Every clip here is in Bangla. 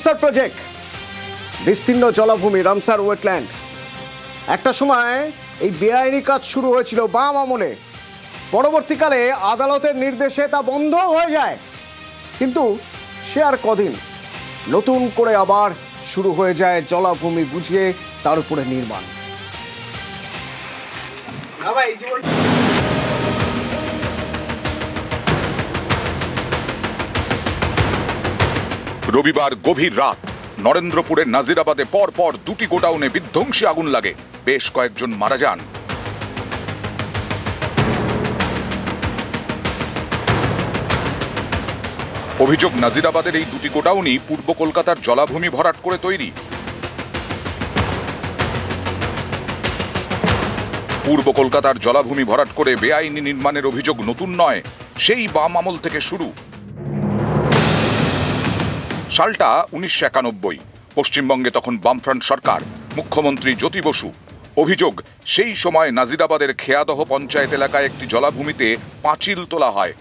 রামসার প্রজেক্ট, বিস্তীর্ণ জলাভূমি রামসার ওয়েটল্যান্ড। একটা সময় এই বেআইনি কাজ শুরু হয়েছিল বাম আমলে, পরবর্তীকালে আদালতের নির্দেশে তা বন্ধ হয়ে যায়। কিন্তু সে আর কদিন, নতুন করে আবার শুরু হয়ে যায় জলাভূমি বুঝিয়ে তার উপরে নির্মাণ। রবিবার গভীর রাত নরেন্দ্রপুরের নাজিরাবাদে পরপর দুটি গোডাউনে বিধ্বংসী আগুন লাগে, বেশ কয়েকজন মারা যান। অভিযোগ, নাজিরাবাদের এই দুটি গোডাউনই পূর্ব কলকাতার জলাভূমি ভরাট করে তৈরি। পূর্ব কলকাতার জলাভূমি ভরাট করে বেআইনি নির্মাণের অভিযোগ নতুন নয়, সেই বাম আমল থেকে শুরু। সালটা 1991, পশ্চিমবঙ্গে তখন বামফ্রন্ট সরকার, মুখ্যমন্ত্রী জ্যোতি বসু। অভিযোগ, সেই সময় নাজিরাবাদের খেয়াদহ পঞ্চায়েত এলাকায় একটি জলাভূমিতে পাঁচিল তোলা হয়,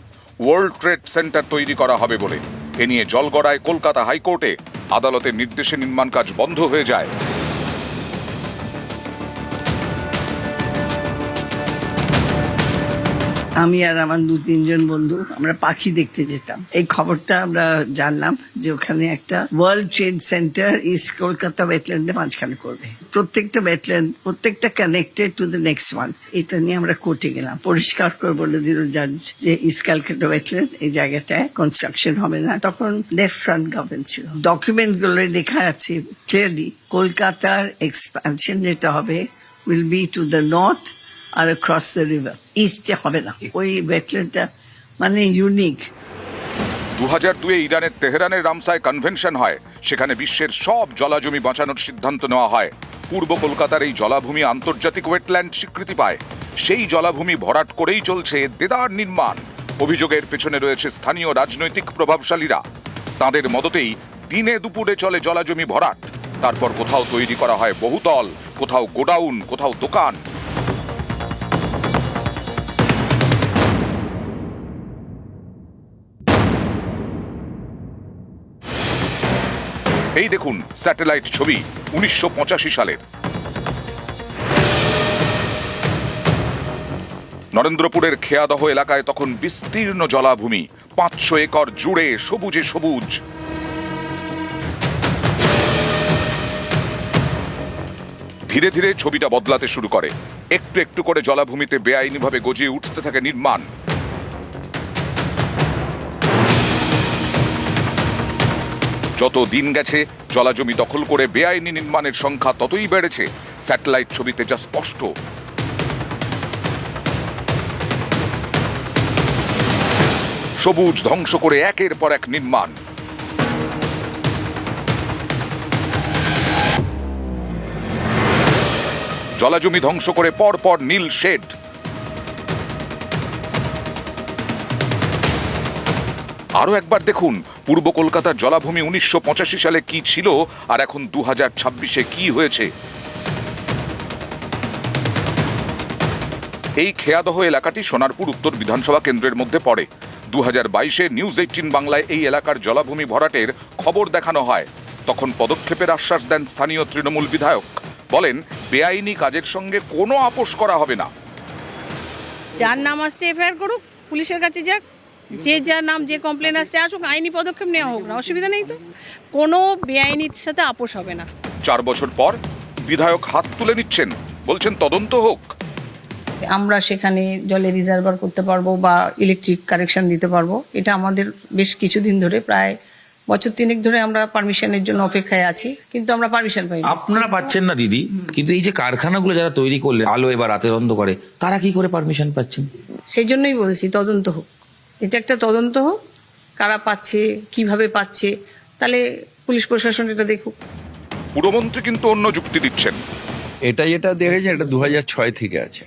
ওয়ার্ল্ড ট্রেড সেন্টার তৈরি করা হবে বলে। এ নিয়ে জলগড়ায় কলকাতা হাইকোর্টে, আদালতের নির্দেশে নির্মাণ কাজ বন্ধ হয়ে যায়। আমি আর আমার 2-3 বন্ধু আমরা পাখি দেখতে যেতাম। এই খবরটা আমরা জানলাম যে ওখানে একটা world trade centre east Kolkata ওয়েটল্যান্ডে মাঝখানে করবে। প্রত্যেকটা ওয়েটল্যান্ড, প্রত্যেকটা connected to the next one. এটা নিয়ে আমরা কোর্টে গেলাম, পরিষ্কার করে বলে দিল জাজ যে ইস্ট কলকাতা ওয়েটল্যান্ড এই জায়গাটায় কনস্ট্রাকশন হবে না। তখন লেফট ফ্রন্ট গভর্নমেন্ট ছিল। ডকুমেন্ট গুলো লেখা আছে ক্লিয়ারলি, কলকাতার এক্সপানশন যেটা হবে will be to the north আর across the river, ইস্টে হবে না। ওই ওয়েটল্যান্ডটা মানে ইউনিক। 2002 ইরানের তেহরানের রামসায় কনভেনশন হয়, সেখানে বিশ্বের সব জলাজমি বাঁচানোর সিদ্ধান্ত নেওয়া হয়। পূর্ব কলকাতার এই জলাভূমি আন্তর্জাতিক ওয়েটল্যান্ড স্বীকৃতি পায়। সেই জলাভূমি ভরাট করেই চলছে দেদার নির্মাণ। অভিযোগের পেছনে রয়েছে স্থানীয় রাজনৈতিক প্রভাবশালীরা। তাদের মদতেই দিনে দুপুরে চলে জলাজমি ভরাট। তারপর কোথাও তৈরি করা হয় বহুতল, কোথাও গোডাউন, কোথাও দোকান। এই দেখুন স্যাটেলাইট ছবি 1985 সালের। নরেন্দ্রপুরের খেয়াদহ এলাকায় তখন বিস্তীর্ণ জলাভূমি, 500 একর জুড়ে সবুজে সবুজ। ধীরে ধীরে ছবিটা বদলাতে শুরু করে। একটু একটু করে জলাভূমিতে বেআইনিভাবে গজিয়ে উঠতে থাকে নির্মাণ। যত দিন গেছে জলাজমি দখল করে বেআইনি নির্মাণের সংখ্যা ততই বেড়েছে। স্যাটেলাইট ছবিতে যা স্পষ্ট। সবুজ ধ্বংস করে একের পর এক নির্মাণ। জলাজমি ধ্বংস করে পরপর নীল শেড। আরো একবার দেখুন পূর্ব কলকাতার জলাভূমি 1985 সালে কি ছিল আর এখন 2026-এ কি হয়েছে। এই খেয়াদহ এলাকাটি সোনারপুর উত্তর বিধানসভা কেন্দ্রের মধ্যে পড়ে। 2022-এ নিউজ 18 বাংলায় এই এলাকার জলাভূমি ভরাটের খবর দেখানো হয়। তখন পদক্ষেপের আশ্বাস দেন স্থানীয় তৃণমূল বিধায়ক। বলেন, বেআইনি কাজের সঙ্গে কোনো আপোষ করা হবে না। যার নাম আসছে এফআইআর করুক, পুলিশের কাছে যাক, যে যার নাম যে কমপ্লেন আসছে আসুক, আইনি পদক্ষেপ নেওয়া হোক না, অসুবিধা নেই তো। কোনো বেআইনির সাথে আপোষ হবে না। 4 বছর পর বিধায়ক হাত তুলে নিচ্ছেন, বলছেন তদন্ত হোক। আমরা সেখানে জলে রিজার্ভার করতে পারবো বা ইলেকট্রিক কানেকশন দিতে পারবো। এটা আমাদের বেশ কিছুদিন ধরে, প্রায় বছর 3 ধরে আমরা পারমিশনের জন্য অপেক্ষায় আছি, কিন্তু আমরা পারমিশন পাই না। আপনারা পাচ্ছেন না দিদি, কিন্তু এই যে কারখানাগুলো যারা তৈরি করলে আলো এবার রাতের অন্ধকারে, তারা কি করে পারমিশন পাচ্ছেন? সেই জন্যই বলছি তদন্ত হোক। এটা একটা তদন্ত হোক, কারা পাচ্ছে, কিভাবে পাচ্ছে, তাহলে পুলিশ প্রশাসন এটা দেখুক। পুরমন্ত্রী কিন্তু অন্য যুক্তি দিচ্ছেন। এটা যেটা দেখেছে এটা 2006 থেকে আছে,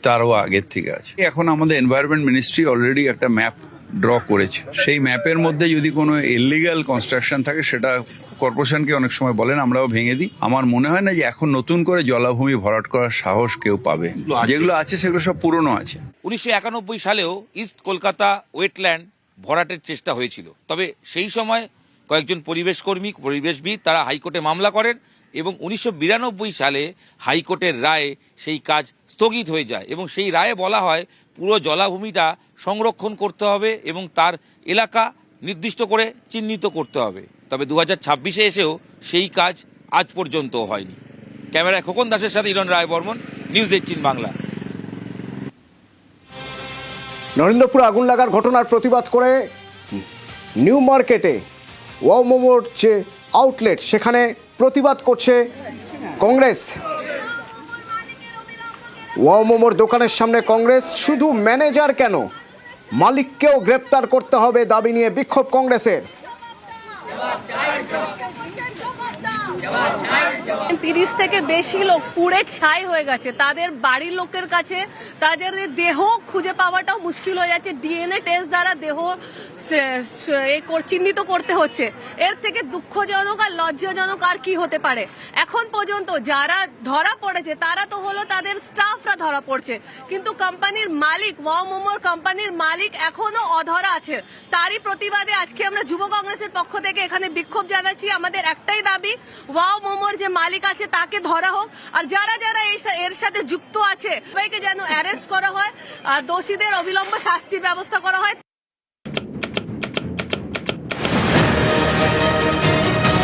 তারও আগের থেকে আছে। এখন আমাদের এনভায়রনমেন্ট মিনিস্ট্রি অলরেডি একটা ম্যাপ ড্র করেছে। সেই ম্যাপের মধ্যে যদি কোনো ইলিগাল কনস্ট্রাকশন থাকে সেটা কর্পোরেশনকে অনেক সময় বলেন, আমরাও ভেঙে দিই। আমার মনে হয় না যে এখন নতুন করে জলাভূমি ভরাট করার সাহস কেউ পাবে। যেগুলো আছে সেগুলো সব পুরনো আছে। 1991 সালেও ইস্ট কলকাতা ওয়েটল্যান্ড ভরাটের চেষ্টা হয়েছিল, তবে সেই সময় কয়েকজন পরিবেশকর্মী পরিবেশবিদ তারা হাইকোর্টে মামলা করেন এবং 1992 সালে হাইকোর্টের রায়ে সেই কাজ স্থগিত হয়ে যায় এবং সেই রায়ে বলা হয় পুরো জলাভূমিটা সংরক্ষণ করতে হবে এবং তার এলাকা নির্দিষ্ট করে চিহ্নিত করতে হবে। তবে 2026-এ এসেও সেই কাজ আজ পর্যন্ত হয়নি। ক্যামেরায় খোকন দাসের সাথে ইরন রায় বর্মন, নিউজ 18 বাংলা। নরেন্দ্রপুরে আগুন লাগার ঘটনার প্রতিবাদ করে নিউ মার্কেটে ওয়াও মোমোর যে আউটলেট সেখানে প্রতিবাদ করছে কংগ্রেস। ওয়াও মোমোর দোকানের সামনে কংগ্রেস, শুধু ম্যানেজার কেন মালিককেও গ্রেপ্তার করতে হবে দাবি নিয়ে বিক্ষোভ কংগ্রেসের। 30 থেকে বেশি লোক পুড়ে ছাই হয়ে গেছে, তাদের বাড়ির লোকের কাছে তাদের দেহ খুঁজে পাওয়াটাও মুশকিল হয়ে যাচ্ছে। ডিএনএ টেস্ট দ্বারা দেহ চিহ্নিত করতে হচ্ছে। এর থেকে দুঃখজনক আর লজ্জাজনক আর কি হতে পারে? এখন পর্যন্ত যারা ধরা পড়েছে তারা তো হলো তাদের স্টাফরা ধরা পড়ছে, কিন্তু কোম্পানির মালিক, ওয়াও মোমোর কোম্পানির মালিক এখনো অধরা আছে। তারই প্রতিবাদে আজকে আমরা যুব কংগ্রেসের পক্ষ থেকে এখানে বিক্ষোভ জানাচ্ছি। আমাদের একটাই দাবি, ওয়াও মোমোর যে মালিক আছে তাকে ধরা হোক, আর যারা যারা এর সাথে যুক্ত আছে সবাইকে যেন অ্যারেস্ট করা হয় আর দোষীদের অবিলম্বে শাস্তির ব্যবস্থা করা হয়।